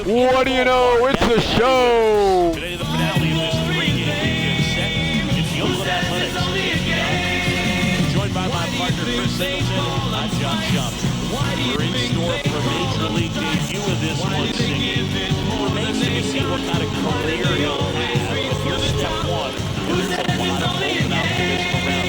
What do you know? It's a show. Today, the finale of this three-game weekend set. It's the Oakland Athletics. Joined by my partner, Chris Singleton. I'm John Johnson. We're in store for a major league debut of this one, Singing. It remains to be seen what kind of career he'll have. But here's step one. And there's a lot of open optimism around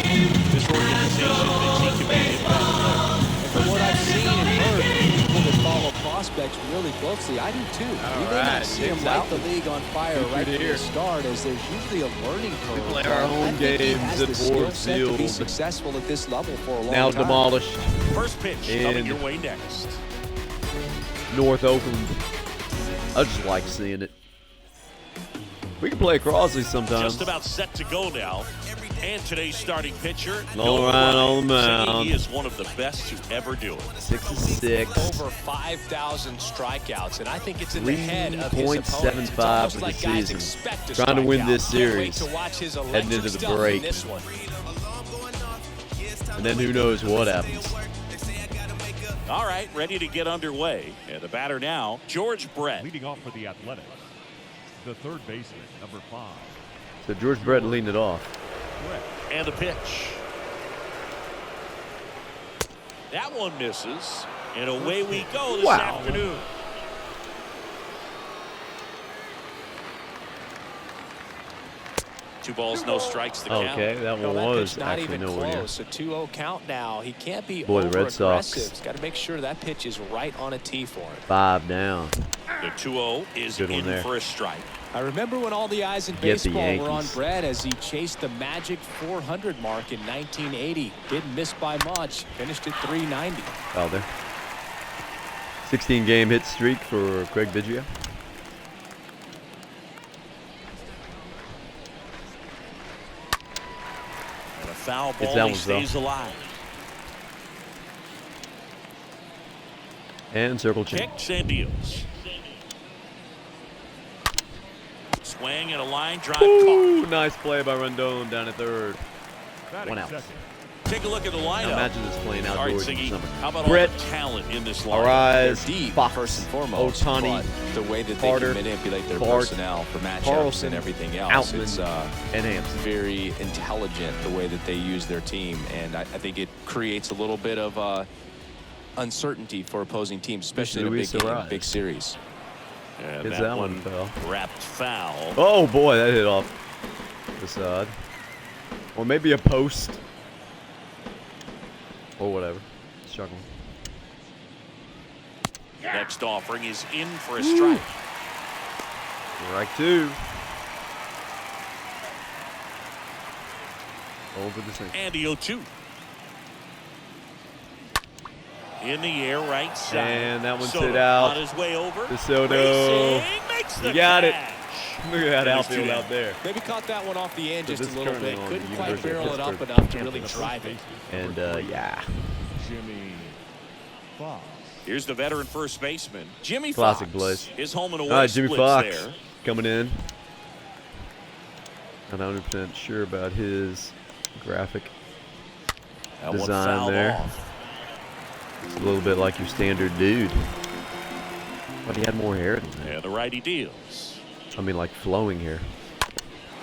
this organization that he can be involved with. From what I've seen and heard, people that follow prospects really closely, I do too. We may not see him light the league on fire right from the start, as there's usually a learning curve. We play our own games at Forbes to be successful at this level for a long Now time. demolished. First pitch coming your way next. North Oakland. I just like seeing it. We can play across these sometimes. Just about set to go now. And today's starting pitcher, All right, on the mound. He is one of the best to ever do it. 6-6. Over 5,000 strikeouts, and I think it's in the head of his opponents. 3.75 for the season. Trying to win this series. Heading into the break. And then who knows what happens. All right, ready to get underway. And the batter now, George Brett. Leading off for the Athletics, the third baseman, number 5. So George Brett leaned it off. And the pitch. That one misses. And away we go this afternoon. Two balls, no strikes to count. Okay, that one was not actually even nowhere near. close. A 2-0 count now. He can't be Boy, the Red Sox. over-aggressive. He's got to make sure that pitch is right on a tee for him. 5 down. The 2-0 is Good one in there. for a strike. I remember when all the eyes in Get the baseball were on Yankees. Brett as he chased the magic 400 mark in 1980. Didn't miss by much. Finished at 390. Out there. 16-game hit streak for Craig Biggio. And a foul It's ball, he Allen's, stays alive. And circle change. Kicks and deals. Swing and a line drive. Ooh, nice play by Rondon down at third. Batting 1 out. second. Take a look at the lineup. Now imagine this playing All right, outdoors in Siggy, summer. how about Brett, all the talent in this lineup? R.O.Y, Deep, Fox, first and foremost, Ohtani, but the way that Carter, they can manipulate their Bart, personnel for matchups Carlson, and everything else. Outman, It's and Hampson. very intelligent the way that they use their team, and I think it creates a little bit of uncertainty for opposing teams, especially in a big game, big series. And Gets that one fell. wrapped foul. Oh boy, that hit off the side. Or maybe a post. Or whatever. Struggling. Next offering is in for a strike. Strike 2. Over the sink. And the 0-2. In the air, right side. And that one's Soto hit out. on his way over. To Soto. Racing, makes the You got it. catch. Look at that There's outfield 2 out there. Maybe caught that one off the end So just this a little currently bit. on Couldn't the quite University of barrel it up Pittsburgh enough to really First drive it. baseman, And yeah. Jimmy Fox. Here's the veteran first baseman, Jimmy Classic Fox. Blaze. His home and away All right, Jimmy splits Fox there. coming in. Not 100% sure about his graphic That one design fouled there. off. It's a little bit like your standard dude. But he had more hair than that. And the righty deals. I mean, like flowing hair.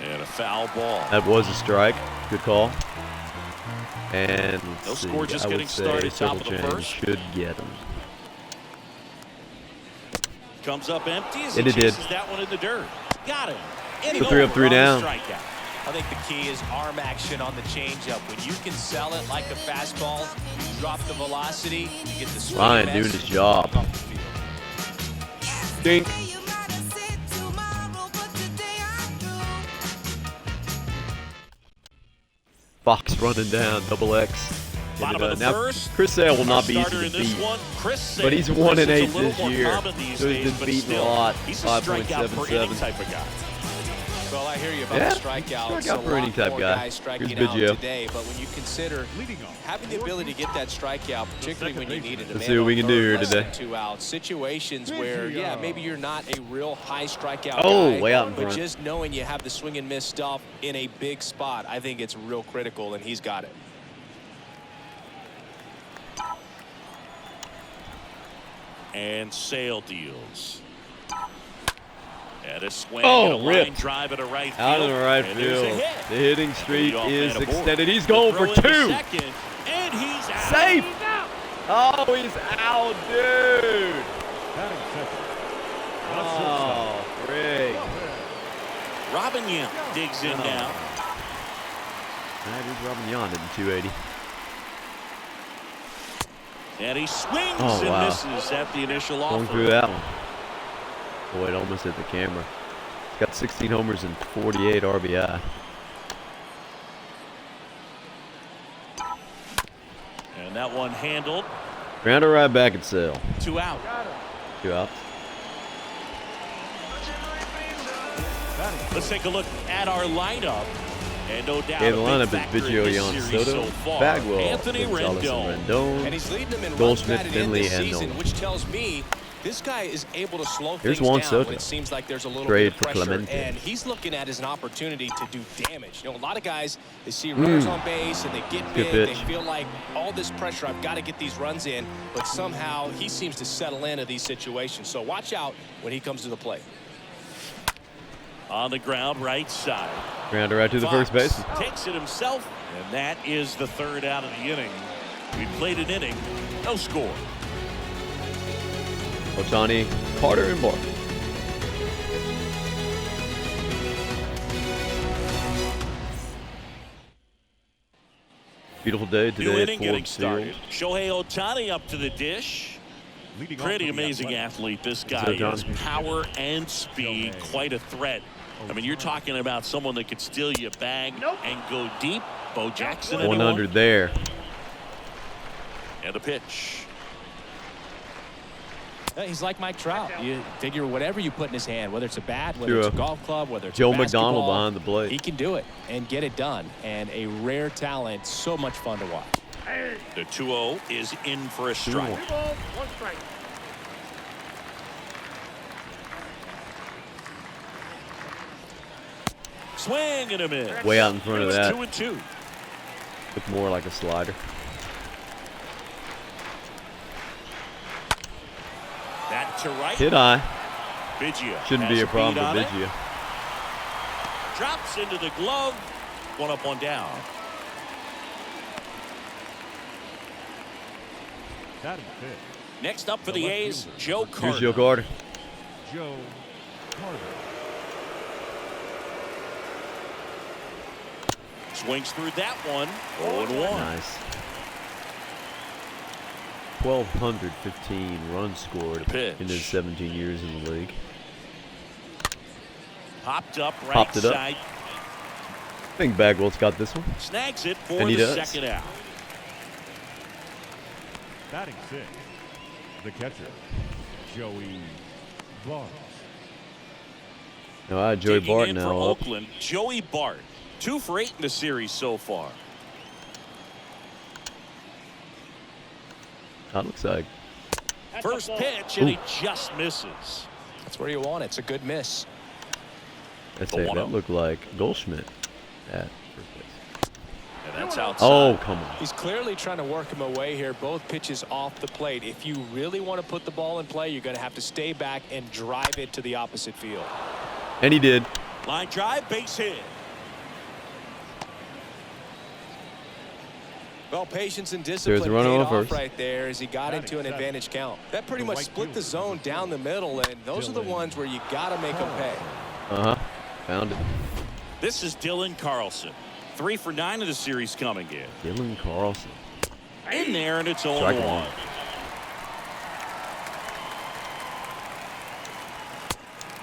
And a foul ball. That was a strike. Good call. And let's No see, score, just I would getting say started, top circle of the change first. should get him. Comes up empty as And he it did. chases that one in the dirt. Got him. So 3 up, 3 down. Strikeout. I think the key is arm action on the changeup. When you can sell it like a fastball, you drop the velocity, you get the swing. Ryan and doing miss, his job. off the field. Dink. Fox running down, double X. Bottom of the Now, first. Chris Sale will Our not be easy starter to in this beat. one, Chris But he's Sale. 1 and Chris 8 is a little this more year. common these So he's days, been but beaten a still, lot. He's a strikeout for any 5.77. type of guy. Well, I hear you about Yeah, the strikeouts. strikeout for A any lot type more guy. guys striking Here's out Biggio. today, but when you consider Leading off. having the ability to get that strikeout, particularly when you need it, Let's see what we can do here today. 2 out situations where, yeah, maybe you're not a real high strikeout Oh, guy, way out in but front. just knowing you have the swing and miss stuff in a big spot, I think it's real critical, and he's got it. And Sale deals. And a swing Oh, and a line ripped. drive at a right field. Out of the right And there's a field. hit. The hitting streak And the is leadoff man aboard. extended. He's The going throw for into 2. second, and he's out. Safe. Oh, he's out, dude. Batting second. Oh, Greg. Robin Yount digs in now. That is Robin Yount at 280. And he swings Oh, and wow. misses at the initial offer. Going through that one. Boy, it almost hit the camera. He's got 16 homers and 48 RBI. And that one handled. Grounder right back at sale. 2 out. 2 outs. Let's take a look at our lineup. And no doubt, Okay, a the big lineup is factor in Biggio, this Yount, series Soto, so far. Bagwell, Anthony Gonzalez, Rendon. and Rendon, And he's leading them in runs Goldschmidt, batted Finley, in this and season, Nolan. which tells me this guy is able to slow Here's things Juan down Soto. when it seems like there's a little Trade bit for of pressure, Clemente. and he's looking at it as an opportunity to do damage. You know, a lot of guys, they see runners on base and they get Good big. pitch. They feel like all this pressure, I've got to get these runs in, but somehow he seems to settle into these situations. So watch out when he comes to the plate. On the ground, right side. Grounder right to the first baseman. Takes it himself, and that is the 3rd out of the inning. We played an inning, no score. Otani, Carter, and Barker. Beautiful day New today at inning getting Forbes started. Field. Shohei Ohtani up to the dish. Leading off Pretty for the amazing Athletics. athlete this guy Soto. is. Power and speed, quite a threat. I mean, you're talking about someone that could steal you a bag and go deep. Bo Jackson, anyone? 100 there. And a pitch. He's like Mike Trout. You figure whatever you put in his hand, whether it's a bat, whether it's a True. golf club, whether it's Joe a basketball, McDonald behind the plate. he can do it and get it done. And a rare talent, so much fun to watch. The 2-0 is in for a strike. 2-1. Swing and a miss. Way out in front of that. 2-2. Looked more like a slider. That to right. Hit eye. Biggio Shouldn't has be a beat problem on for it. Biggio. Drops into the glove. 1 up, 1 down. Batting fifth. Next up for the A's, Joe Here's Carter. Joe Carter. Joe Carter. Swings through that one. 0-1. Nice. 1,215 runs scored Pitch. in his 17 years in the league. Popped up right Popped it up. side. I think Bagwell's got this one. Snags it for And he the does. second out. Batting sixth. The catcher, Joey Bart. Now I had Joey Digging Bart in now. for Up. Oakland, Joey Bart. 2 for 8 in the series so far. That looks like First pitch, and he just misses. That's where you want it. It's a good miss. I'd The say 1-0. that looked like Goldschmidt at first base. And that's outside. Oh, come on. He's clearly trying to work him away here. Both pitches off the plate. If you really want to put the ball in play, you're going to have to stay back and drive it to the opposite field. And he did. Line drive, base hit. Well, patience and discipline There's a runner paid on off first. right there as he got into an advantage count. That pretty much split the zone down the middle, and those are the ones where you got to make them pay. Uh-huh. Found it. This is Dylan Carlson. 3 for 9 of the series coming in. Dylan Carlson. In there, and it's Strike 0-1. one.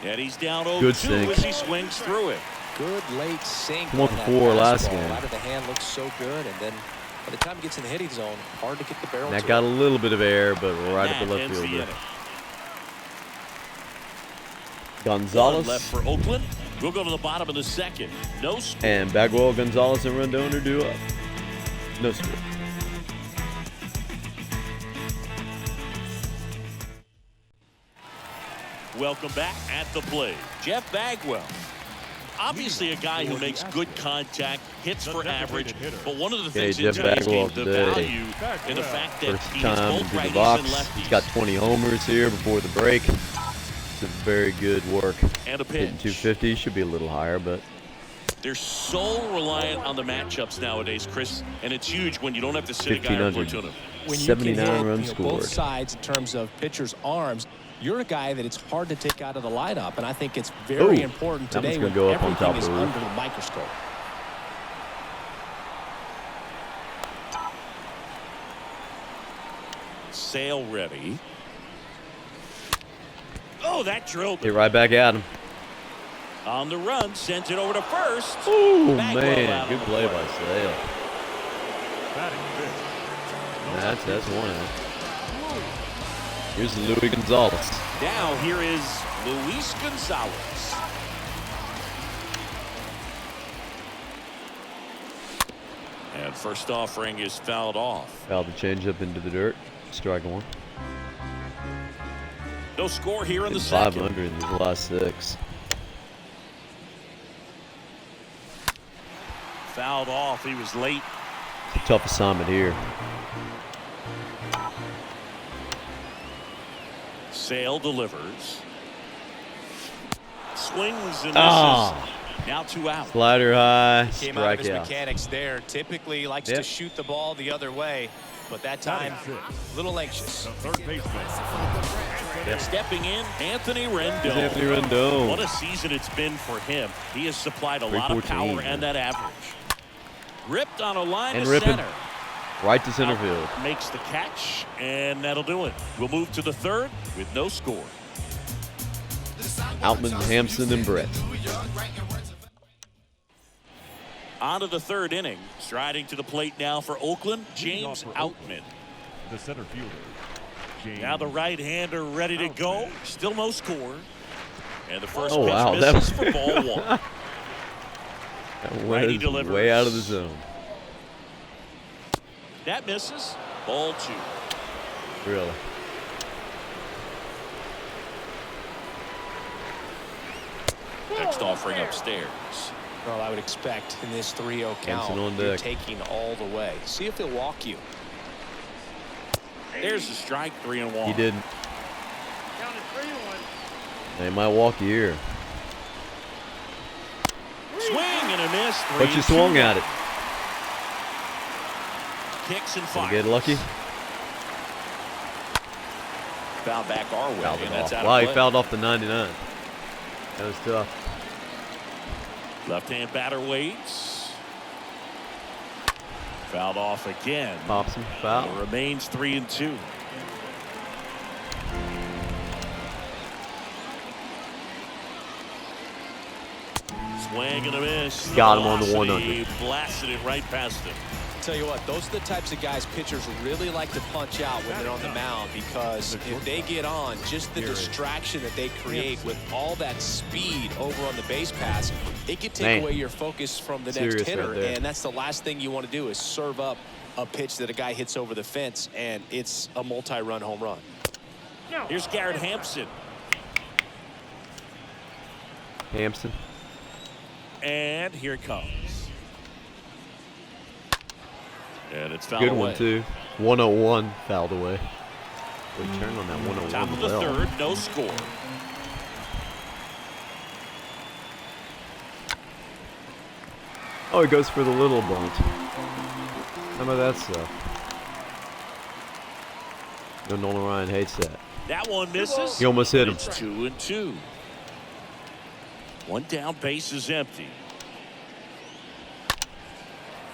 And he's down Good 0-2 sink. as he swings through it. Good late sink. One on for that 4 last fastball. game. Out of the hand looks so good, and then by the time he gets in the hitting zone, hard to get the barrel That to got it. a little bit of air, but right at the That left ends the field. inning. Gonzalez One left for Oakland. We'll go to the bottom of the second. No score. and Bagwell, Gonzalez, and Rendon are due up. No score. Welcome back at the plate. Jeff Bagwell. Obviously a guy who makes good contact, hits for average, but one of the things in Jeff today's game, Bagwell the today. value in the fact that First he hits time both into the righties box. and lefties. He's got 20 homers here before the break. It's a very good work. And a Hitting pitch. 250 should be a little higher, but They're so reliant on the matchups nowadays, Chris, and it's huge when you don't have to sit a guy or platoon him. When you can 79 hit, runs scored. both sides in terms of pitchers' arms, you're a guy that it's hard to take out of the lineup, and I think it's very important that today one's when gonna go up on everything top is of the roof. under the microscope. Sale ready. Oh, that drilled Hit it. right back at him. On the run, sends it over to first. Ooh, Bagwell man. out Good on the play play. by Sale. Batting fifth. That's one out. Here's Louis Gonzalez. Now here is Luis Gonzalez. And first offering is fouled off. Fouled the changeup into the dirt. Strike one. No score here in the Hitting second. 500 in the last 6. Fouled off. He was late. It's a tough assignment here. Sale delivers. Swings and misses. Ah, Now 2 out. slider high, Came out of his strikeout. mechanics there. Typically he likes to shoot the ball the other way, but that time, a little anxious. The third baseman. Stepping in, Anthony Rendon. Anthony Rendon. What a season it's been for him. He has supplied a lot of 314, power and that average. Ripped on a line And to ripping. center. Right to center field. Makes the catch, and that'll do it. We'll move to the third with no score. Outman, Hampson, and Brett. On to the third inning. Striding to the plate now for Oakland, James Outman. The center fielder. James. Now the right-hander ready to go. Still no score. And the first Oh, pitch wow, that misses was- for ball one. That Righty was delivers. way out of the zone. That misses. Ball 2. Really. Next offering upstairs. Well, I would expect in this 3-0 count, Hampson on you're deck. taking all the way. See if he'll walk you. There's the strike, 3-1. He didn't. They might walk you here. Swing and a miss. But you swung at it. Kicks and Gonna fires. get lucky. Foul back R.O.Y. Fouled and it that's off. out Wow, of he play. fouled off the 99. That was tough. Left-hand batter waits. Fouled off again. Pops him. Foul. It remains 3-2. Swing and a miss. Got him on the Velocity 100. Blasted it right past him. Tell you what, those are the types of guys pitchers really like to punch out when they're on the mound, because if they get on, just the distraction that they create with all that speed over on the base pass, it could take away your focus from the next Serious hitter, right there. and that's the last thing you want to do is serve up a pitch that a guy hits over the fence, and it's a multi-run home run. Here's Garrett Hampson. Hampson. And here it comes. And it's fouled Good away. one, too. 101 fouled away. We turned on that 101 Top of the well. third, no score. Oh, he goes for the little bunt. How about that stuff? No, Nolan Ryan hates that. That one misses. He almost hit him. It's 2-2. One down, base is empty.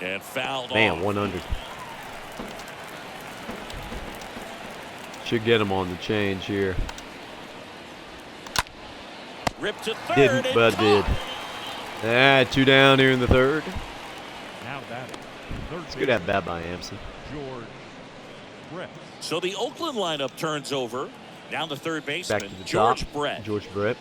And fouled Man, off. 100. Should get him on the change here. Ripped to third. Didn't, and but did. caught. 2 down here in the third. Now batting. Third It's good at bat by Hampson. George Brett. So the Oakland lineup turns over. Down the third baseman, Back to the George top. Brett. George Brett.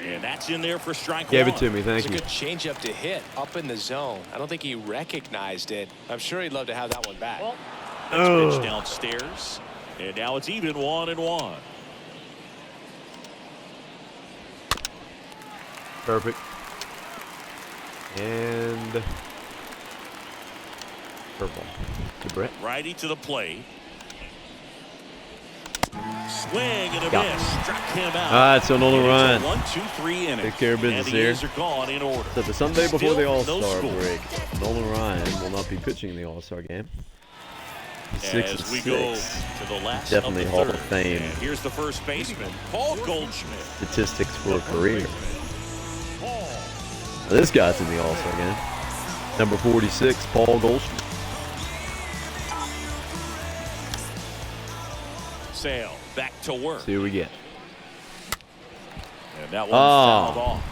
And that's in there for strike Gave one. it to me, thank It's a you. good changeup to hit up in the zone. I don't think he recognized it. I'm sure he'd love to have that one back. That's Oh. pitch downstairs. And now it's even 1-1. Perfect. And purple to Brett. Righty to the plate. Swing and a Yeah. miss. Struck him out. All right, so Nolan Ryan. 1, 2, 3 innings. Take care of business and the here. A's are gone in order. So the Sunday before Still the no All-Star score. break, Nolan Ryan will not be pitching in the All-Star game. 6 As and we 6. go to the last Definitely of the Hall third. of Fame. And here's the first baseman, Paul Goldschmidt. Statistics for a career. Now, this guy's in the All-Star game. Number 46, Paul Goldschmidt. Sale back to work. See who we get. And that one fouled off.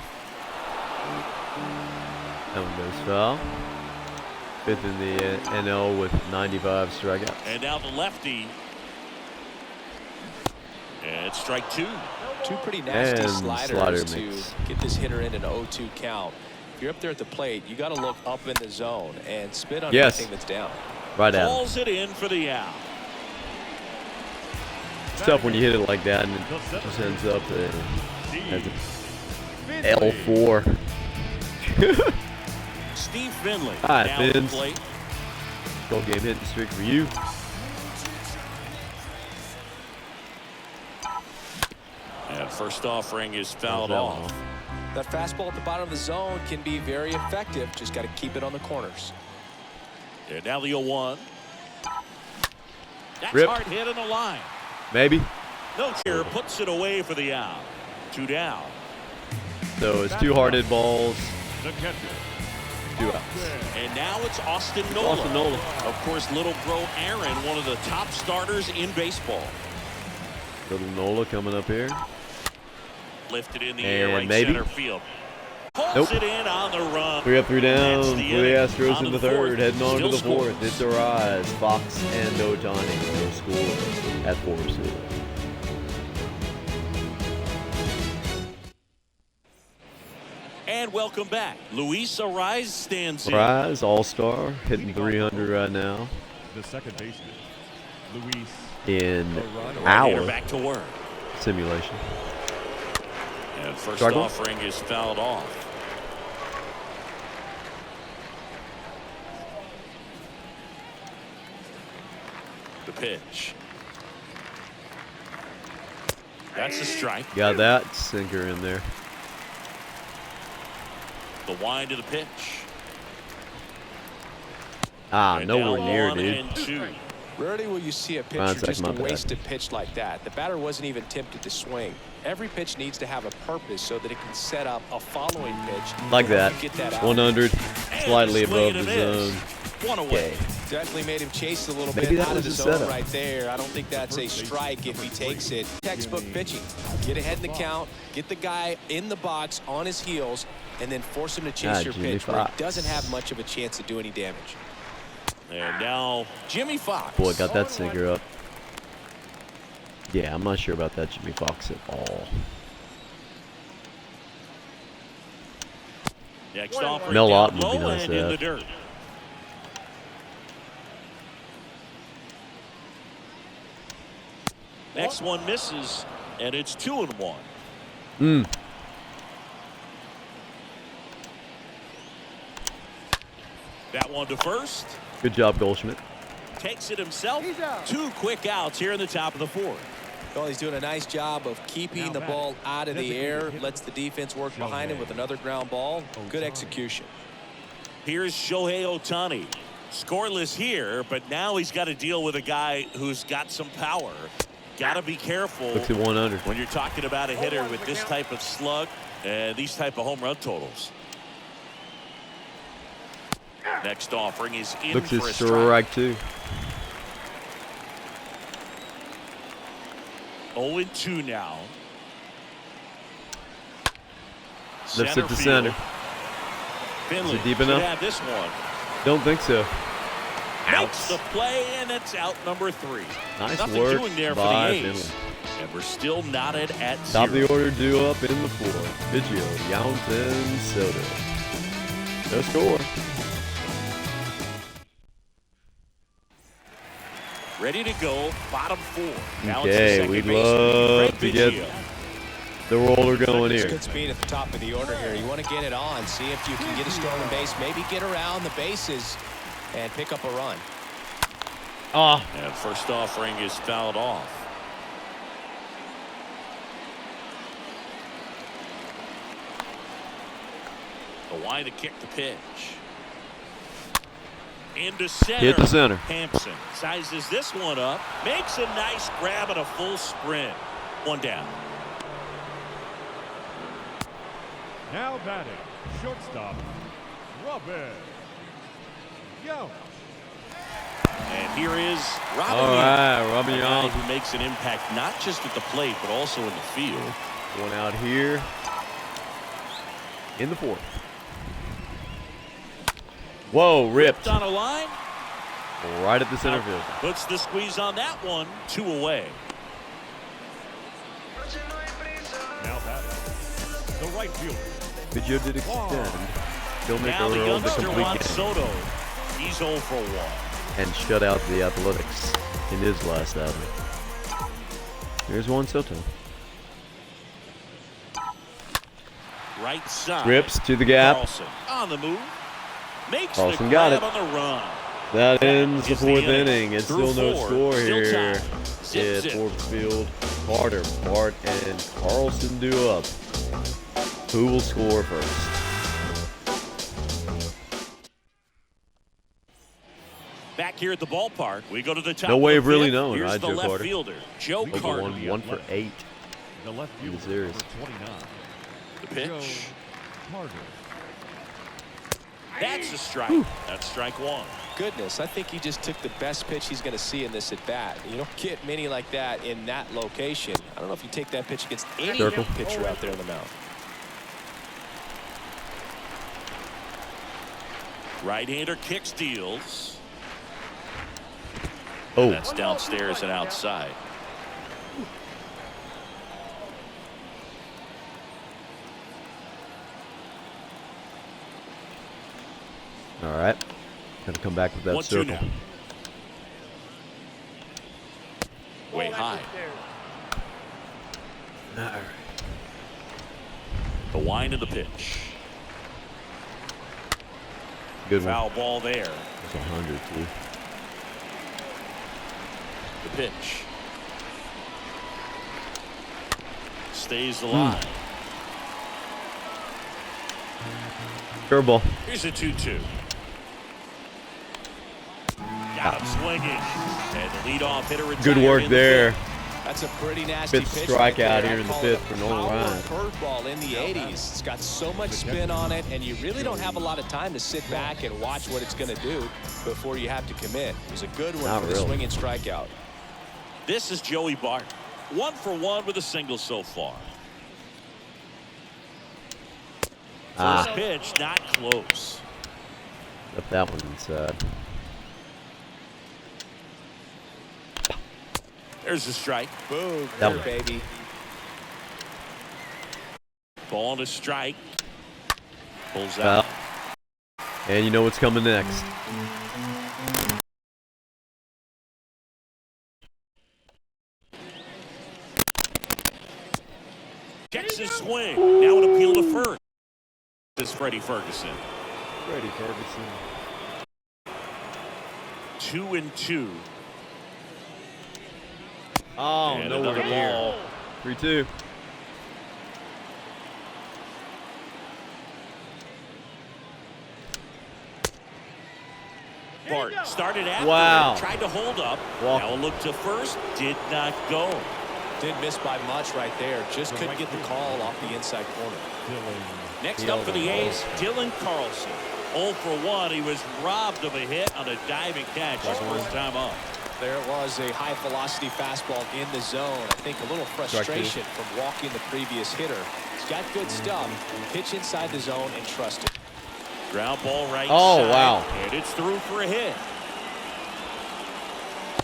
That one goes foul. 5th in the NL with 95 strikeouts. And now the lefty. And strike 2. Two pretty nasty And sliders slider to mix. get this hitter in an 0-2 count. If you're up there at the plate, you got to look up in the zone and spit on anything that's down. Right at him. Calls it in for the out. It's tough when you hit it like that and it just ends up as a L4. Steve Finley. Hi, down the Fins. plate. Gold game hitting streak for you. And first offering is fouled off. That fastball at the bottom of the zone can be very effective. Just got to keep it on the corners. And now the 0-1. That's Rip. hard hit on the line. Maybe. No here puts it away for the out. 2 down. So it's 2 hard hit balls, The catcher, 2 outs. And now it's Austin Nola. Austin Nola. Of course, little bro Aaron, one of the top starters in baseball. Little Nola coming up here. Lifted in the And air, right maybe. center field. Pulls Nope. it in on the run. 3 up, 3 down That's for the the inning. Astros On in to the the fourth. third. Heading on to Still the fourth. scores. It's a rise. Fox and Otani. No score at Forbes. And welcome back. Luis Arise stands in. Rise, all-star, hitting 300 right now the second baseman, Luis. in Right-hander our back to work. simulation. And first Struggle. offering is fouled off. The pitch. That's a strike. Got that sinker in there. The wind of the pitch. Ah, And nowhere now near, 1 dude. and 2. Rarely will you see a pitcher Ron's like, just "My bad." waste a pitch like that. The batter wasn't even tempted to swing. Every pitch needs to have a purpose so that it can set up a following pitch. Like to help that. you Get that out. 100, And slightly swing above and the a miss. zone. 1 away. Okay. Definitely made him chase a little Maybe bit that out of was the a zone setup. right there. I don't think that's a strike if he takes it. Textbook pitching. Get ahead in the count, get the guy in the box on his heels, and then force him to chase your Jimmy pitch where he Fox. doesn't have much of a chance to do any damage. And now Jimmy Fox. Boy, got that sinker up. Yeah, I'm not sure about that Jimmy Fox at all. Next offering Mel down Ott would be low nice and to in the have. dirt. Next one misses, and it's 2-1. That one to first. Good job, Goldschmidt. Takes it himself. 2 quick outs here in the top of the 4th. Well, he's doing a nice job of keeping the ball out of the air, lets the defense work behind him with another ground ball. Good execution. Here's Shohei Ohtani. Scoreless here, but now he's got to deal with a guy who's got some power. Got to be careful Looks at 100. when you're talking about a hitter with this type of slug and these type of home run totals. Next offering is in Looks for at a strike. strike 2. 0-2 now. Lifts it to center. Finley Is it deep should enough? have this one. Don't think so. Makes the play, and it's out number 3. Nice Nothing work doing there for by the A's. Finley. And we're still knotted at 0. Top of the order due up in the 4th. Biggio, Yount, and Soto. No score. Ready to go, bottom 4. Now it's the Okay, second we'd baseman, love Craig to get Biggio. the roller going It's here. good speed at the top of the order here. You want to get it on, see if you can get a stolen base, maybe get around the bases and pick up a run. Ah, And first offering is fouled off. Y to kick the pitch. Into center. Hit the center. Hampson sizes this one up. Makes a nice grab and a full sprint. One down. Now batting, shortstop, Robin. Yount. And here is Robin. All right, Robin a guy Yount. who makes an impact not just at the plate but also in the field. One out here in the 4th. Whoa, ripped. On a line. Right at the center field. Puts the squeeze on that one. 2 away. Now batting, the right fielder. Biggio did extend. Still make Now a the roll the youngster complete Juan game. Soto. He's 0 for 1. And shut out the Athletics in his last outing. Here's Juan Soto. Right side. Rips to the gap. Carlson on the move. Makes Carlson the got grab it. on the run. That ends the is the 4th inning. inning. It's Through still no 4. score Still here tied. Zip, at zip. Forbes Field. Carter, Bart, and Carlson do up. Who will score first? Back here at the ballpark, we go to the top. No way of of really 5th. knowing, Here's right, the Joe left Carter? fielder, Joe Over Carter. 1 for 8. The left In the fielder, series. number 29. The pitch. Joe Carter. That's a strike. That's strike 1. Goodness, I think he just took the best pitch he's going to see in this at bat. You don't get many like that in that location. I don't know if you take that pitch against any Circle. pitcher out there on the mound. Right-hander kick steals. Oh, That's downstairs and outside. all right. Gonna come back with that 1-2 circle. now. Way high. All right. The wind of the pitch. Good one. Foul ball there. That's 100 too. The pitch. Stays alive. Curveball. Here's a 2-2. Got him swinging. And the leadoff hitter retired. Good work in the there. 5th. That's a pretty nasty 5th pitch. strikeout right there. here I in the call it 5th a for Nolan power Ryan. curveball in the 80s. It's got so much spin on it, and you really don't have a lot of time to sit back and watch what it's going to do before you have to commit. It was a good one Not for the really. swinging strikeout. This is Joey Bart. 1 for 1 with a single so far. First pitch, not close. Left that one inside. There's a strike. Boom, That there, one. baby. Ball to strike. Pulls Well, out. and you know what's coming next. Checks his swing. Now an appeal to first. This is Freddie Ferguson. Freddie Ferguson. 2-2. Oh, And nowhere another near. ball. 3-2. Bart started after Wow. it, tried to hold up. Walker. Now a look to first, did not go. Didn't miss by much right there. Just couldn't get the call off the inside corner. Next up for the A's, Dylan Carlson. 0 for 1. He was robbed of a hit on a diving catch his first time up. There it was, a high velocity fastball in the zone. I think a little frustration from walking the previous hitter. He's got good stuff. Pitch inside the zone and trust it. Ground ball right Oh, side. wow. And it's through for a hit.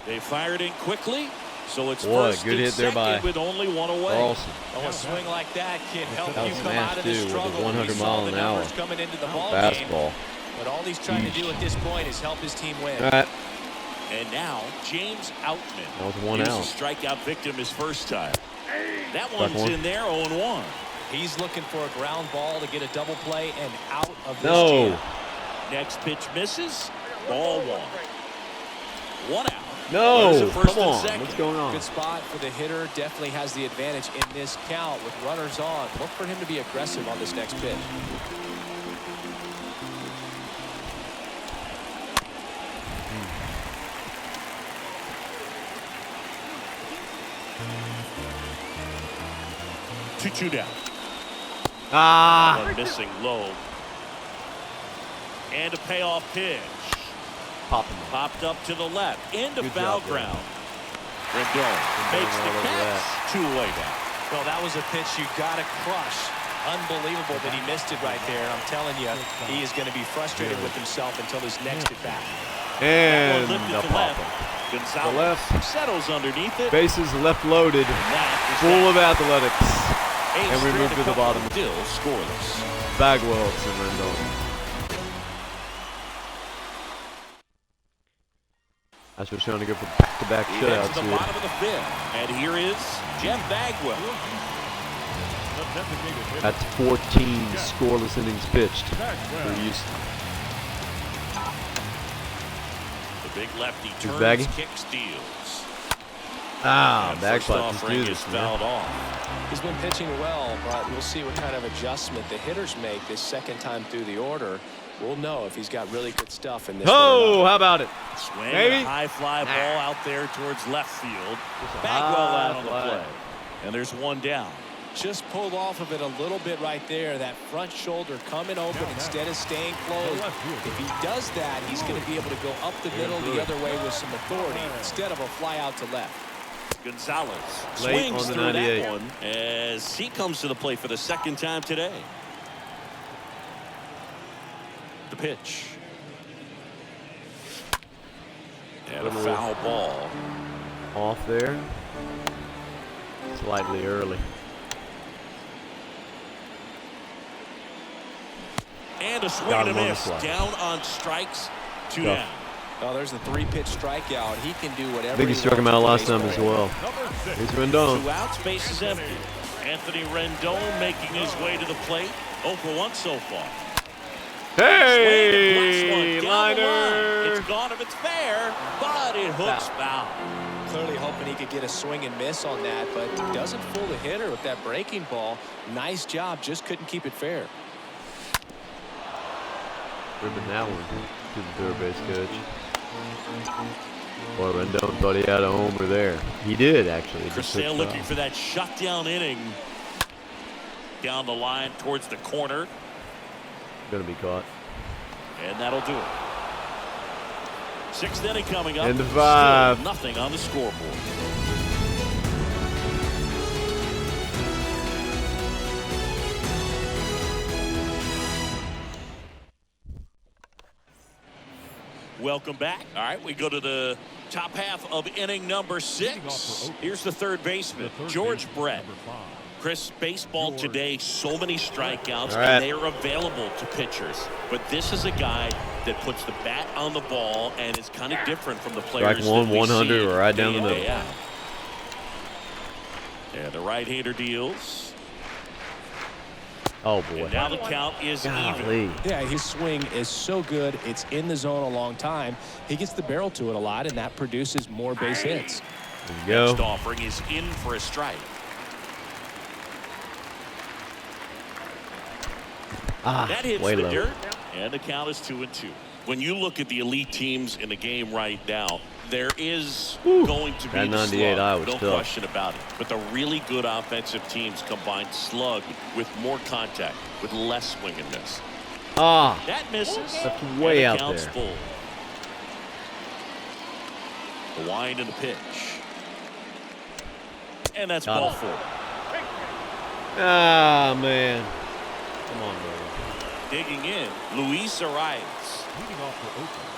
They fired in quickly, so it's Boy, first good and hit there second by with only one away. Carlson. Oh, a swing like that can help That you was come out of the nasty with a struggle. 100 We saw mile the an hour numbers coming into the ball game. Fastball. But all he's trying to do at this point is help his team win. All right. And now James Outman. That was one He out. was a strikeout victim his first time. That Struck one's one. in there, 0-1. He's looking for a ground ball to get a double play and out of this No. jam. Next pitch misses. Ball 1. 1 out. No. Runners at first Come and on. second. What's going on? Good spot for the hitter. Definitely has the advantage in this count with runners on. Look for him to be aggressive on this next pitch. 2-2 down. Ah. One missing low. And a payoff pitch. Popped up to the left. Into foul ground. Rendon makes the catch. Two-way down. Well, that was a pitch you got to crush. Unbelievable that he missed it right there. I'm telling you, he is going to be frustrated with himself until his next at bat. And the the left. pop. Gonzalez left. settles underneath it. Bases left loaded. Full of athletics. And we move to the bottom. Still scoreless. Bagwell and Rendon. That's what's trying to go for back-to-back shutouts to the here. bottom of the fifth. And here is Jeff Bagwell. That's 14 scoreless innings pitched for Houston. The big lefty turns, Baggy. kicks, steals. Ah, Bagpipes, just do this, man. Off. He's been pitching well, but we'll see what kind of adjustment the hitters make this second time through the order. We'll know if he's got really good stuff in this. Oh, how about it? Swing, Maybe. a high fly ball out there towards left field. Bagwell out on the play. And there's one down. Just pulled off of it a little bit right there. That front shoulder coming open instead of staying closed. If he does that, he's going to be able to go up the middle the other way with some authority instead of a fly out to left. Gonzalez Late swings on the through 98. that one as he comes to the plate for the second time today. The pitch. And a foul ball. Off there. Slightly early. And a swing Got and him a on the miss. fly. Down on strikes. 2 down. Oh, there's the 3-pitch strikeout. He can do whatever. Biggie struck him out last time as well. Here's Rendon. 2 outs, base is empty. Anthony Rendon making his way to the plate. 0 for 1 so far. Hey, Down liner. the line. It's gone if it's fair, but it hooks foul. Clearly hoping he could get a swing and miss on that, but doesn't fool the hitter with that breaking ball. Nice job, just couldn't keep it fair. Ripping that one to the third base coach. Boy, Rendon thought he had a homer there. He did, actually. Chris Sale looking for that shutdown inning. Down the line towards the corner. Gonna be caught. And that'll do it. 6th inning coming up. End of 5. Still nothing on the scoreboard. Welcome back. All right, we go to the top half of inning number 6. Here's the third baseman, George Brett. Chris, baseball today, so many strikeouts, and they are available to pitchers. But this is a guy that puts the bat on the ball and is kind of different from the players. Strike one, that we 100, see right down day the in, middle. day out. And the right-hander deals. Oh, boy. And now the count is even. Yeah, his swing is so good. It's in the zone a long time. He gets the barrel to it a lot, and that produces more base hits. There you go. Next offering is in for a strike. That hits way the low. dirt, and the count is 2-2. When you look at the elite teams in the game right now, there is going to be That the 98 slug, was no tough. question about it. But the really good offensive teams combine slug with more contact, with less swing and miss. That misses. That's way and the out count's there. full. The wind and the pitch. And that's ball 4. Ah, man. Come on, bro. Digging in, Luis Arias. Leading off for Oakland,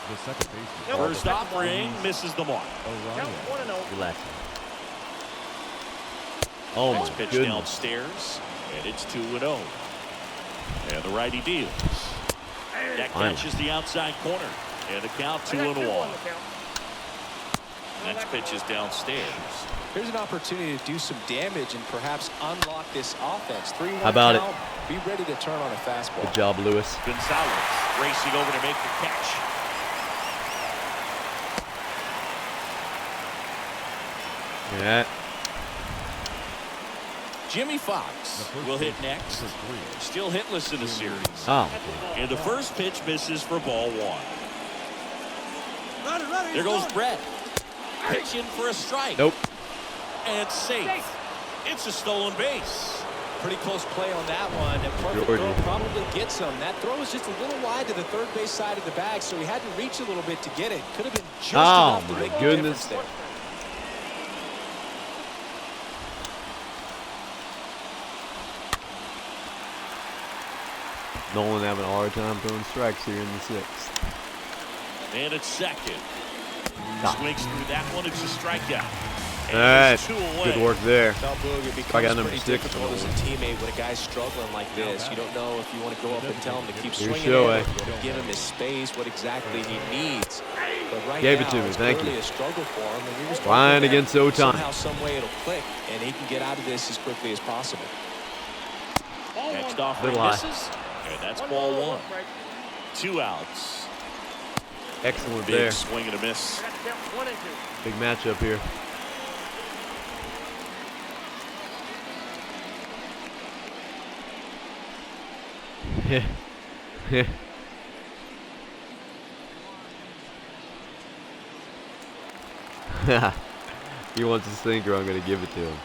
the second baseman. First offering misses the mark. Relax. Oh, Next my pitch goodness. downstairs, and it's 2-0. And the righty deals. That catches the outside corner, and the count 2-1. Next pitch is downstairs. Here's an opportunity to do some damage and perhaps unlock this offense. 3-1 How about count. Be ready to turn on a fastball. Good job, Lewis. Gonzalez racing over to make the catch. Yeah. Jimmy Fox will hit next. Still hitless in the series. Oh. And the first pitch misses for ball 1. There goes Brett. Pitch in for a strike. Nope. and safe. It's a stolen base. Pretty close play on that one. A perfect throw probably gets him. That throw was just a little wide to the third base side of the bag, so he had to reach a little bit to get it. Could have been just enough to make a difference there. Nolan having a hard time throwing strikes here in the 6th. And it's second. Swings through that one. It's a strikeout. All right, good work there. I got number 6 difficult as a teammate when a guy's struggling like this. You don't know if you want to go up and tell him to keep swinging it, give him his space, what exactly he needs. But right Gave now, it to me. Thank you. A struggle for him, and you're just Ryan against Soton. Somehow, some way it'll click, and he can get out of this as quickly as possible. Next offering misses, and that's ball 1. 2 outs. Excellent Big there. Swing and a miss. Big matchup here. He wants a sinker. I'm going to give it to him.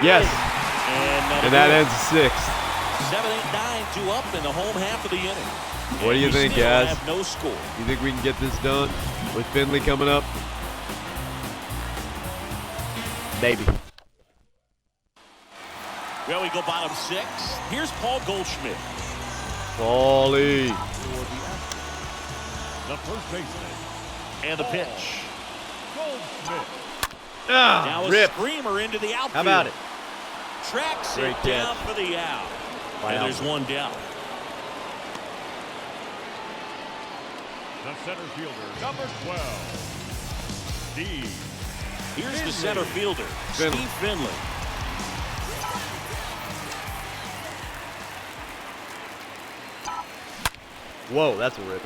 Yes. And that ends the 6th. 7, 8, 9, 2 up in the home half of the inning. What do you think, guys? Have no score. You think we can get this done with Finley coming up? Maybe. Well, we go bottom 6. Here's Paul Goldschmidt. Paulie. The first baseman. And the pitch. Goldschmidt. Now a screamer into the outfield. How about it? Tracks Great it down catch. for the out. And there's one down. The center fielder, number 12, Steve. Here's the center fielder, Steve Finley. Whoa, that's a rip.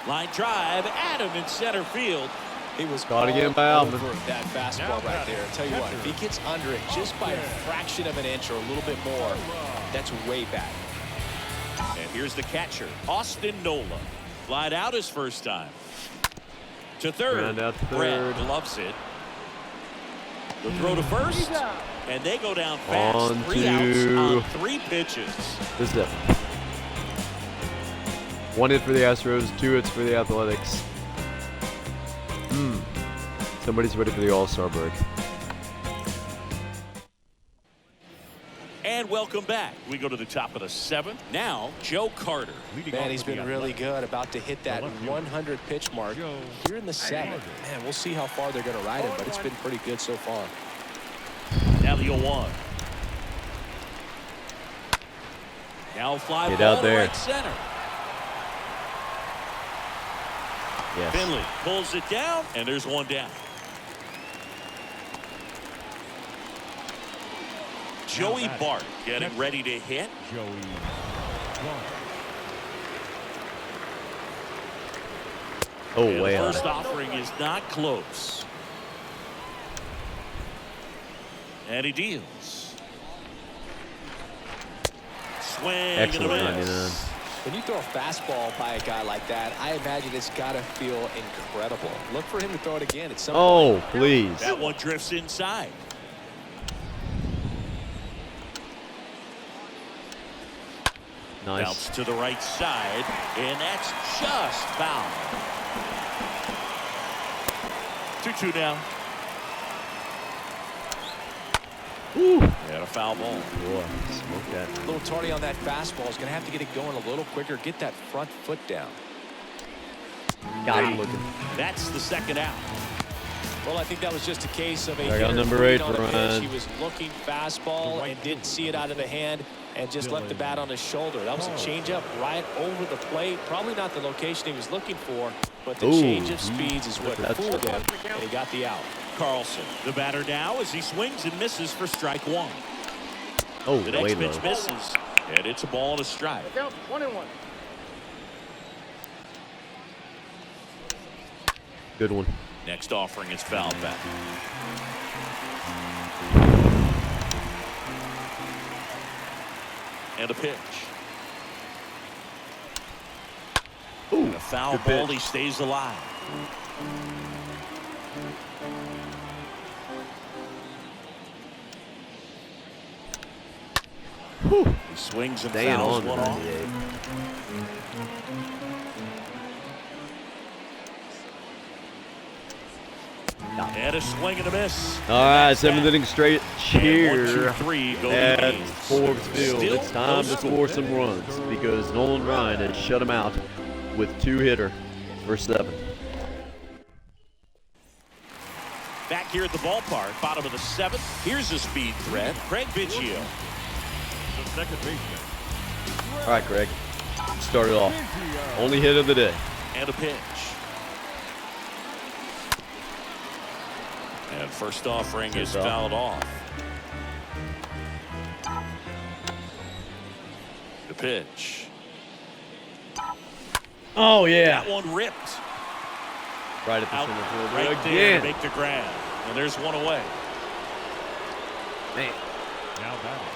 Line drive, Adam in center field. He was caught again by all Alvin. over that fastball right there. I'll tell you what, if he gets under it just by a fraction of an inch or a little bit more, that's way back. And here's the catcher, Austin Nola. Flied out his first time. To third. Ground out to Brett third. gloves it. The throw to first. And they go down fast. On 3 outs to on 3 pitches. This is it. 1 hit for the Astros, 2 hits for the Athletics. Somebody's ready for the All-Star break. And welcome back. We go to the top of the 7th. Now, Joe Carter. Man, he's been really good. About to hit that 100 pitch mark here in the 7th. Man, we'll see how far they're going to ride him, but it's been pretty good so far. Now the 0-1. Now fly Get ball out there. to right center. Yes. Finley pulls it down, and there's one down. Joey Bart getting ready to hit. Joey Bart. Oh, And way the out. first offering is not close. And he deals. Swing Excellent, and a 99. miss. When you throw a fastball by a guy like that, I imagine it's got to feel incredible. Look for him to throw it again at some point. Oh, please. That one drifts inside. Nice. Bounce to the right side, and that's just foul. 2-2 now. Ooh. And a foul ball. Boy, smoke that. A little tardy on that fastball. Is going to have to get it going a little quicker. Get that front foot down. Got him looking. That's the second out. Well, I think that was just a case of a I got hitter number read 8 on for a pitch. Ryan. He was looking fastball and didn't see it out of the hand and just left the bat on his shoulder. That was a changeup right over the plate. Probably not the location he was looking for, but the change of speeds is what fooled him, and he got the out. Carlson, the batter now, as he swings and misses for strike 1. Oh, The way next low. pitch misses, and it's a ball and a strike. 1-1. Good one. Next offering is fouled back. And a pitch. Ooh, And a foul good ball, pitch. he stays alive. Whew. He swings and Staying fouls on the one off. 98. And a swing and a miss. All right, 7th inning straight cheer 1, 2, 3 go at to games. Forbes Field. Still It's time to no score score. some runs because Nolan Ryan has shut him out with 2-hitter for 7. Back here at the ballpark, bottom of the 7th. Here's a speed threat, Craig Biggio. The second baseman. All right, Greg, start it off. Only hit of the day. And a pitch. And first offering is fouled off. The pitch. Oh, yeah. That one ripped. Right at the Out center field right there to again. make the grab. And there's one away. Man. Now batting.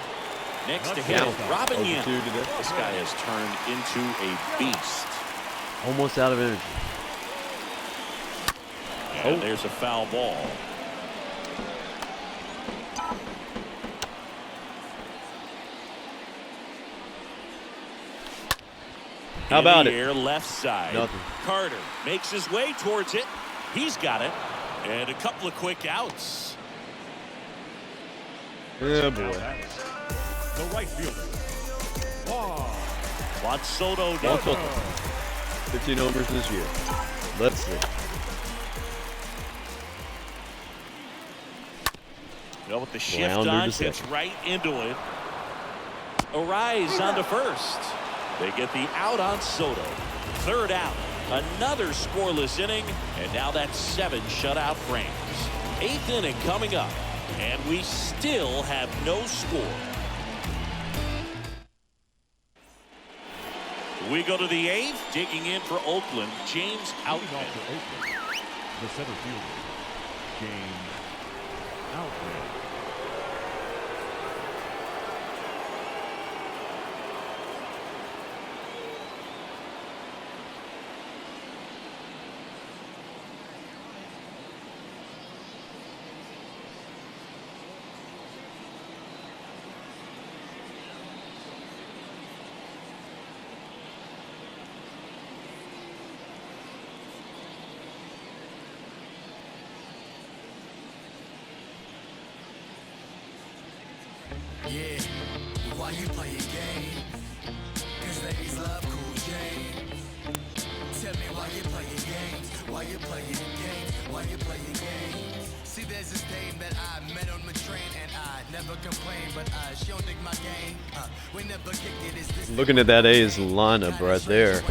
Next to Count. him, Robin 0-2 Yount. today. This guy has turned into a beast. Almost out of energy. And there's a foul ball. How about In the it? air, left side. Nothing. Carter makes his way towards it. He's got it. And a couple of quick outs. Yeah, Now boy. batting. The right fielder. Juan Soto Juan down. Soto. 15 homers this year. Let's see. Well, with the shift Rounder on, to hits second. right into it. R.O.Y. on to first. They get the out on Soto. 3rd out. Another scoreless inning. And now that's 7 shutout frames. 8th inning coming up. And we still have no score. We go to the 8th. Digging in for Oakland, James Leading Outman. off for Oakland. The center fielder. James Outman. Yeah, why you play your game? Cause ladies love cool James. Tell me why you play your games. Why you play your games. Why you play your games. See, there's this dame that I met on my train, and I never complain, but she don't dig my game. We never kick it. Is this Looking at that A's lineup right there.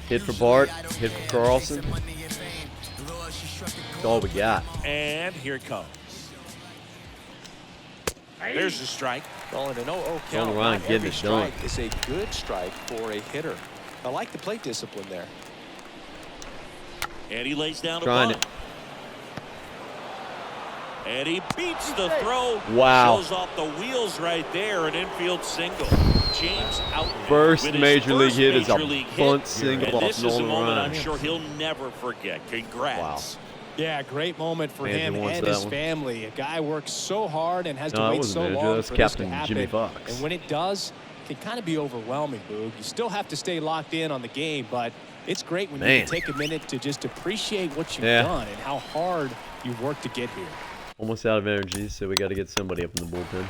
Hit for Bart, hit for Carlson. That's all we got. And here it comes. There's a strike. Well, in an 0-0 Nolan count, Ryan not getting every it done. strike is a good strike for a hitter. I like the plate discipline there. And he lays down a Trying bunt. And he beats the throw. Wow. Shows off the wheels right there. An infield single. James Outman. First with his major league first hit is a major league bunt hit. single And off this is a Nolan moment Ryan. I'm sure he'll never forget. Congrats. Wow. Yeah, great moment for Manager him wants and that his one. family. A guy works so hard and has No, to that wait wasn't so manager. long That's for this to Captain happen. Jimmy Fox. And when it does, it can kind of be overwhelming, Boog. You still have to stay locked in on the game, but it's great when you Man. can take a minute to just appreciate what you've Yeah. done and how hard you've worked to get here. Almost out of energy, so we got to get somebody up in the bullpen.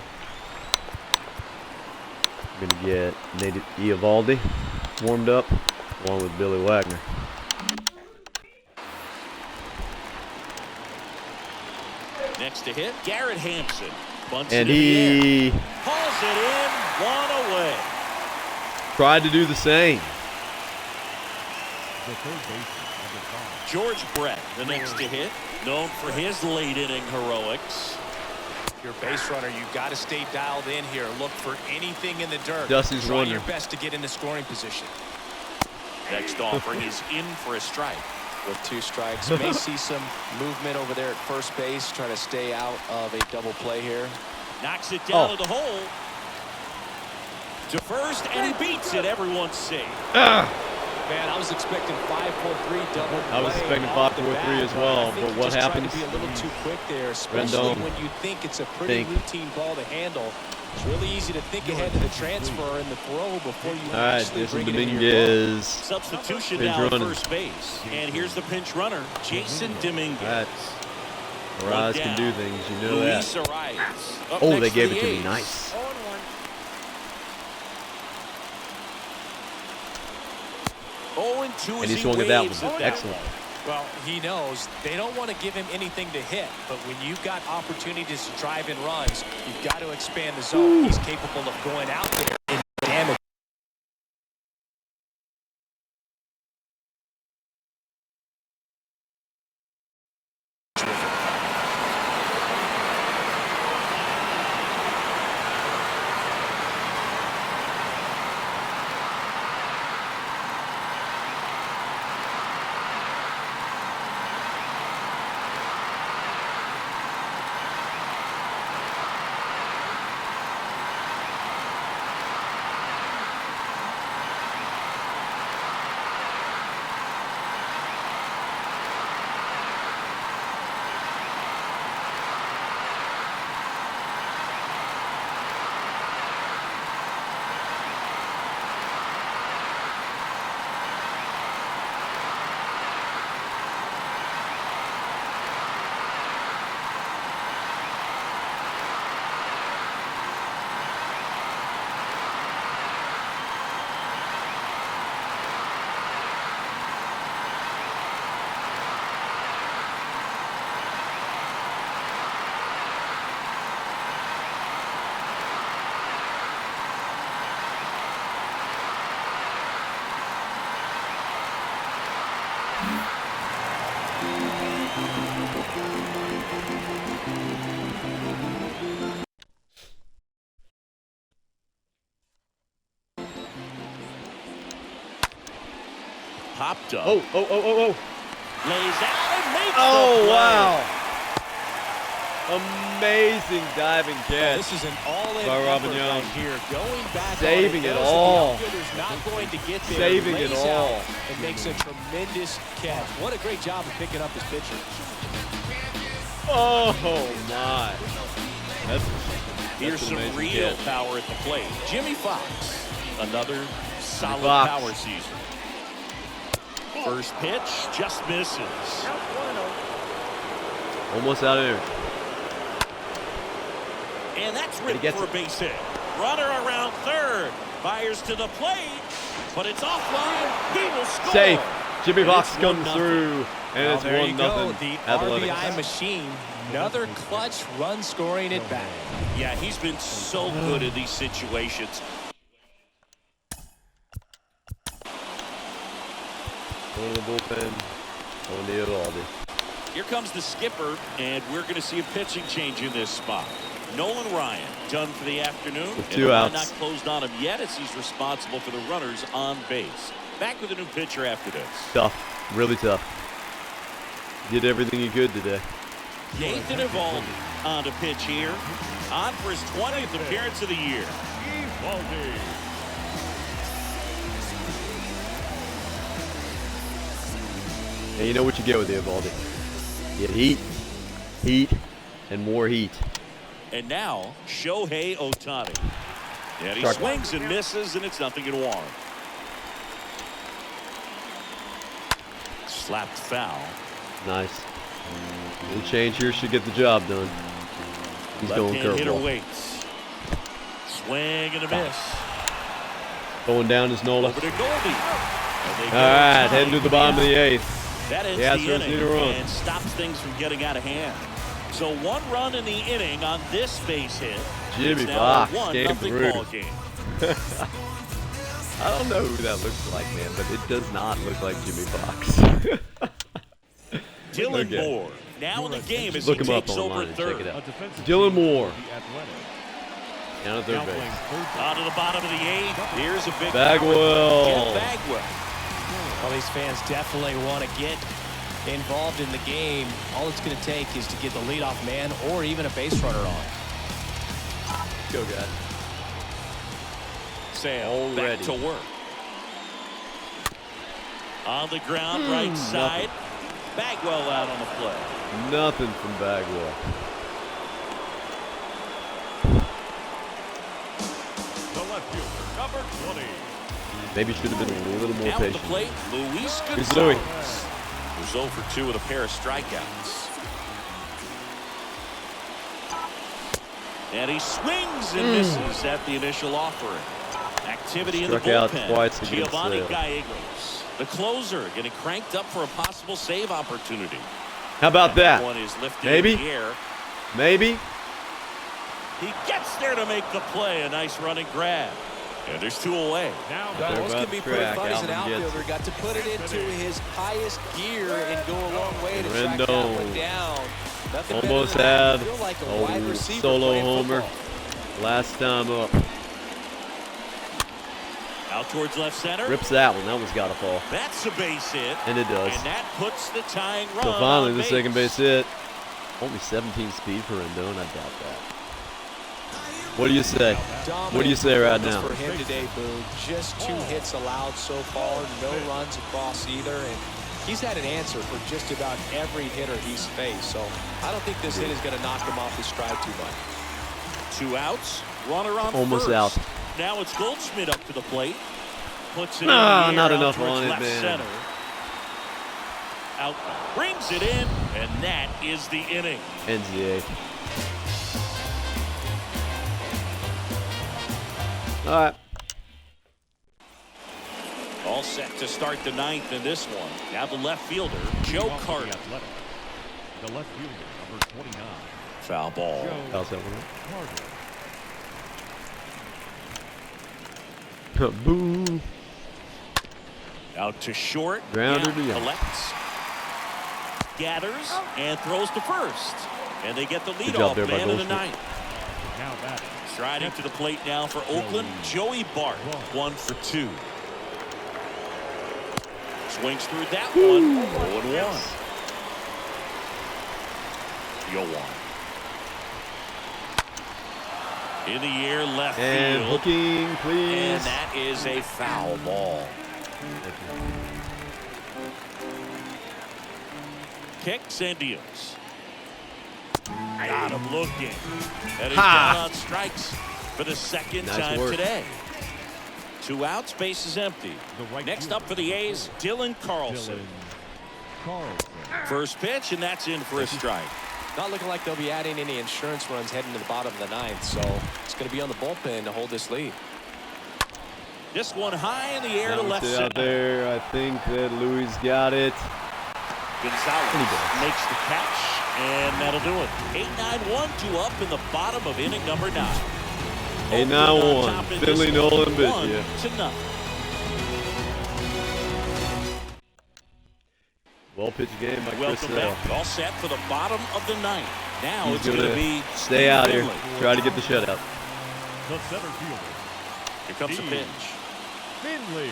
We're going to get Nate Eovaldi warmed up along with Billy Wagner. Next to hit, Garrett Hampson. Bunts And it in the air. he Hauls it in. One away. tried to do the same. The third baseman. Number 5. George Brett, the next to hit, known for his late inning heroics. Your base runner, you've got to stay dialed in here. Look for anything in the dirt. Dusty's Try wondering. your best to get in the scoring position. Next offering is in for a strike. With 2 strikes, may see some movement over there at first base. Try to stay out of a double play here. Knocks it down Oh. to the hole. To first, and he beats it. Everyone's safe. Man, I was expecting 5-4-3 double play. I was expecting off the 5-4-3 bat, as well, I think but he what just tried happens? to be a little too quick there, especially Rendon. when you think it's a pretty routine ball to handle. It's really easy to think ahead to the transfer and the throw before you All right, actually this is bring it into your glove. Dominguez. Substitution Pinch now at running. first base. And here's the pinch runner, Jason Dominguez. That's R.O.Y can do things, you know Luis that. R.O.Y. Up Oh, next they for gave the it to me. A's. Nice. 0-1. And he swung at that one. Excellent. Well, he knows they don't want to give him anything to hit, but when you've got opportunities to drive in runs, you've got to expand the zone. He's capable of going out there and damage. Popped up. Oh. Lays out and makes Oh, the play. wow. Amazing diving catch. This is an all-in by effort Robin right Yount. here. Going back Saving on it knows all. that the outfielder's not going to get there. Saving it Lays all. out and makes a tremendous catch. What a great job of picking up his pitcher. Oh, my. That's Here's an some amazing real catch. power at the plate. Jimmy Fox, another solid Fox. power season. First pitch just misses. Almost out of there. And that's he written gets for a it. base hit. Runner around third. Fires to the plate, but it's offline. He will score. Safe. Jimmy And Fox it's comes 1-0. through, and Well, it's there you go. 1-0. The Athletics. RBI machine. Another clutch run scoring it back. Yeah, he's been so good in these situations. Going to the bullpen. Going to Evaldi. Here comes the skipper, and we're going to see a pitching change in this spot. Nolan Ryan done for the afternoon. With and 2 the line outs. not closed on him yet as he's responsible for the runners on base. Back with a new pitcher after this. Tough. Really tough. Did everything he could today. Nathan Evaldi on to pitch here. On for his 20th appearance of the year. And you know what you get with the Evaldi. You get heat, heat, and more heat. And now, Shohei Ohtani. And he Struck. swings and misses, and it's 0-1. Slapped foul. Nice. Any change here should get the job done. He's going Left-hand hitter curveball. waits. Swing and a miss. Going down is Nola. Over to Goldie. All right, heading to the bottom of the 8th. That ends The Astros the inning need a run. and stops things from getting out of hand. So 1 run in the inning on this base hit. Jimmy It's now a Fox came 1-0 through. ball game. I don't know who that looks like, man, but it does not look like Jimmy Fox. Dylan Okay. Moore now in the game as Look he him up takes over online and check third. it out. A defensive Dylan team Moore. for the Athletic. Down at third Now playing base. third On to the bottom of the 8th. Here's a big Bagwell. Jeff Bagwell. Well, these fans definitely want to get involved in the game. All it's going to take is to get the leadoff man or even a base runner on. Go, guys. Sale back Already. to work. On the ground, right side. Bagwell out on the play. Nothing from Bagwell. The left fielder, number 20. Maybe should have been a little more Now at the patient. plate, Luis Here's Louis. Gonzalez. Who's 0 for 2 with a pair of strikeouts. And he swings and misses at the initial offering. Activity in the Struck out bullpen. twice against Giovanni Sale. Gallegos, the closer, getting cranked up for a possible save opportunity. How about that? One is lifted Maybe. in the air. Maybe. He gets there to make the play. A nice running grab. And there's 2 away. Now They're Those about can be to pretty crack. fun as an Alvin gets outfielder. it. Got to put it into his highest gear and go a long way to track that Rendon. one down. Nothing Almost better than that. had Feel like a a wide receiver solo playing homer. football. Last time up. Out towards left center. Rips that one. That one's got to fall. That's a base hit. And it does. And that puts the tying run. So finally, on the base. second base hit. Only 17 speed for Rendon. I doubt that. What do you say? What do you say right now? For him today, Boo. Just 2 hits allowed so far. No runs across either. And he's had an answer for just about every hitter he's faced. So I don't think this hit is going to knock him off his stride too much. 2 outs. Runner on Almost first. out. Now it's Goldschmidt up to the plate. Puts it Nah, in the not air out enough towards on it, left man. center. Out. Brings it in. And that is the inning. NZA. All right. All set to start the 9th in this one. Now the left fielder, Joe Carter. The athletic. The left fielder, number 29. Foul ball. How's that one? Carter. Boom. Out to short. Grounder Yount to Yount. collects. Gathers and throws to first. And they get the Good job leadoff there by man in the Goldschmidt. 9th. Now batting. Striding to the plate now for Oakland, Joey Bart, 1 for 2. Swings through that one. 0-1. Yount. In the air, left And field. hooking, please. And that is a foul ball. Kicks and deals. Got him looking. And he's Ha! down on strikes for the second Nice time work. today. 2 outs, base is empty. The right Next fielder. up for the A's, Dylan Carlson. Dylan Carlson. First pitch, and that's in for a strike. Not looking like they'll be adding any insurance runs heading to the bottom of the 9th. So it's going to be on the bullpen to hold this lead. This one high in the air to That left one's center. out there. I think that Louis got it. Gonzalez He does. makes the catch, and that'll do it. 8-9-1, 2 up in the bottom of inning number 9. 8-9-1. Finley, Nolan, Biggio. 1-0. Well pitched game by Chris Welcome Sale. back. All set for the bottom of the 9th. Now He's it's going to gonna be stay out here. Finley. Try to get the shutout. The center fielder. Here comes the pitch. Finley.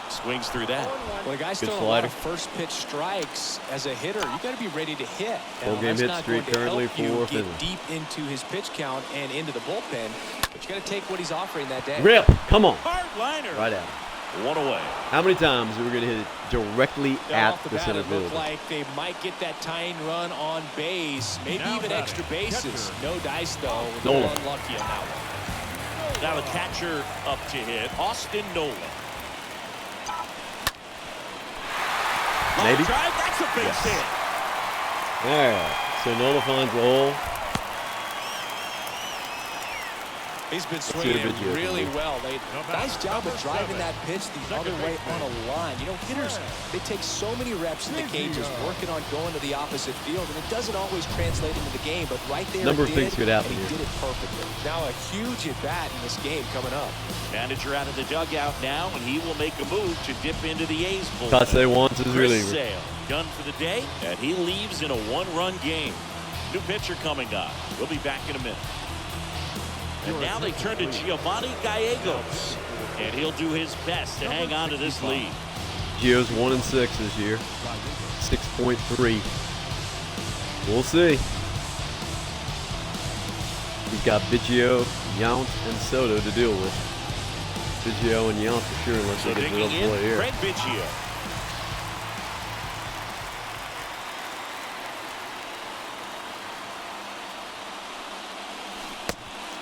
Swings through that. When a guy's Good throwing a lot slider. of first pitch strikes as a hitter, you got to be ready to hit. Full Now, game that's hit not streak going to currently help you for get Finley. deep into his pitch count and into the bullpen, but you got to take what he's offering that day. Rip, come on. Hard liner. Right at him. 1 away. How many times are we going to hit it directly Now, at off the the bat, center it looked field? like they might get that tying run on base, maybe Now even batting, extra bases. catcher. No dice though. Nolan. Unlucky on that one. Now the catcher up to hit, Austin Nolan. Maybe. Line drive, that's a base hit. All right. So Nola finds the hole. He's been see swinging the it Biggio really from well. Nice job of driving that pitch the other way on a line. You know, hitters, they take so many reps in the cages working on going to the opposite field, and it doesn't always translate into the game, but right there Number it of things did, could happen and he here. did it perfectly. Now a huge at-bat in this game coming up. Manager out of the dugout now, and he will make a move to dip into the A's bullpen. Tatsé wants his Chris reliever. Sale, done for the day, and he leaves in a 1-run game. New pitcher coming on. We'll be back in a minute. And now they turn to Giovanni Gallegos, and he'll do his best to hang on to this lead. Gio's 1-6 this year. 6.3. We'll see. He's got Biggio, Yount, and Soto to deal with. Biggio and Yount for sure, unless So they get the digging real play in, here. Craig Biggio.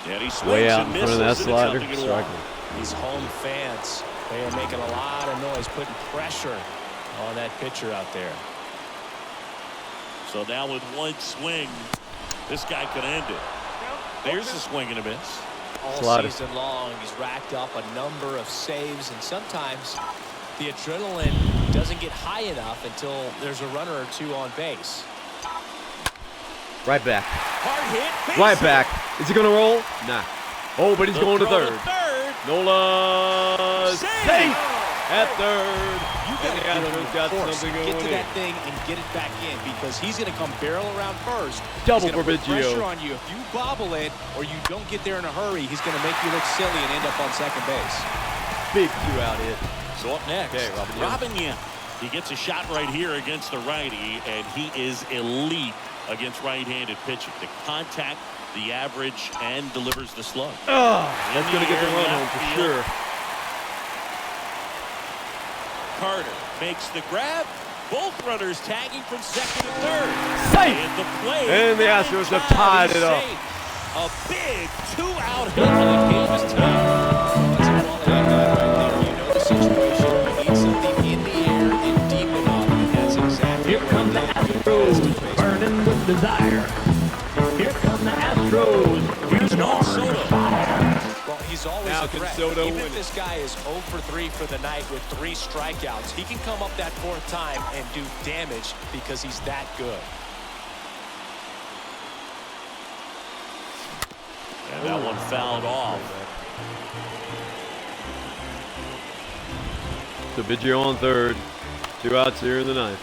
And he swings Way out and in front of that misses, and it's slider. nothing at all. Striker. These home fans, they are making a lot of noise, putting pressure on that pitcher out there. So now with one swing, this guy could end it. There's a swing and a miss. All Slider. season long, he's racked up a number of saves, and sometimes the adrenaline doesn't get high enough until there's a runner or two on base. Right back. Hard hit. Base Right hit. back. Is he going to roll? Nah. Oh, but he's The going to throw third. third. Nola safe at third. You got And the Astros got something get going to in. that thing and get it back in, because he's going to come barrel around first. Double He's gonna for put pressure Biggio. on you. If you bobble it or you don't get there in a hurry, he's going to make you look silly and end up on second base. Big 2-out hit. So up next, Okay, Robin Yount. He gets a shot right here against the righty, and he is elite against right-handed pitching. The contact, the average, and delivers the slug. Oh, that's In going to get the air, run left home for field. sure. Carter makes the grab. Both runners tagging from second and third. Safe. And the play. And the Astros have tied it up. A big 2-out hit, and the game is tied. That's a quality guy right there. You know the situation. You need something in the air and deep enough. And that's exactly Here come the Astros, burning with desire. Here come the Astros, Here's using Juan orange Soto. fire. Well, he's always Now a can threat. Soto Even win if it? this guy is 0 for 3 for the night with 3 strikeouts, he can come up that 4th time and do damage because he's that good. And that one fouled off. So Biggio on third. 2 outs here in the 9th.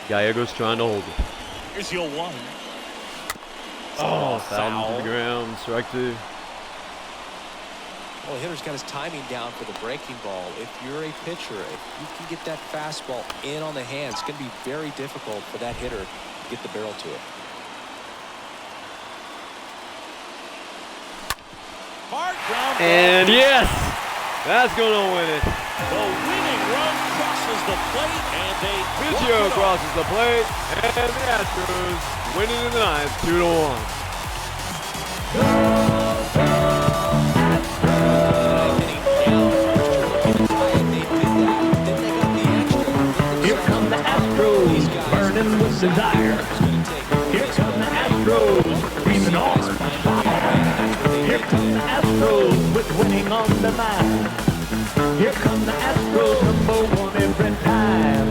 Gallego's trying to hold it. Here's your 1. Oh, Foul. foul to the ground. Strike 2. Well, the hitter's got his timing down for the breaking ball. If you're a pitcher, if you can get that fastball in on the hands, it's going to be very difficult for that hitter to get the barrel to it. Hard ground ball. And yes, that's going to win it. The winning run crosses the plate, and they Biggio walk it off. crosses the plate, and the Astros winning in the 9th, 2-1. Here come the Astros, burning with desire. Here come the Astros, breathing orange fire. Here come the Astros, with winning on the mind. Here come the Astros, #1 every time.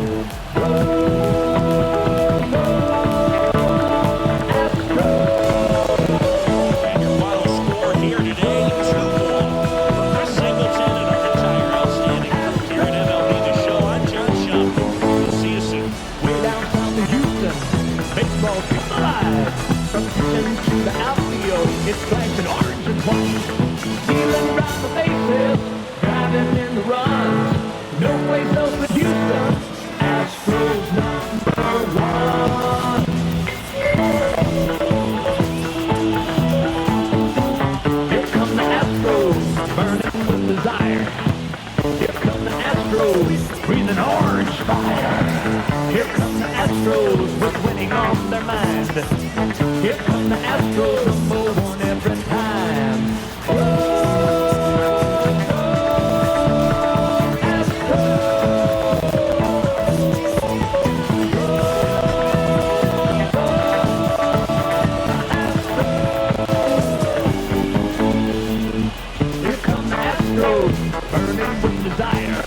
And your final score here today, 2-1 for Chris Singleton and our entire outstanding crew here at MLB The Show. I'm John Schupp. We'll see you soon. Way down south of Houston, baseball keeps alive. From pitching to the outfield, it's flashing orange and white. Stealing around the bases, driving in the runs. No place else but Houston, Astros #1. Here come the Astros, burning with desire. Here come the Astros, breathing orange fire. Here come the Astros, with winning on their mind. Here come the Astros, #1 every time. Here come the Astros, burning with desire.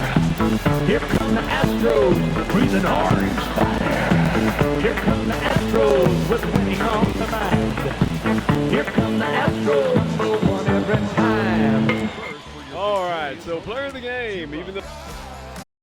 Here come the Astros, breathing orange fire. Here come the Astros, with winning on the mind. Here come the Astros, #1 every time. All right, so player of the game, even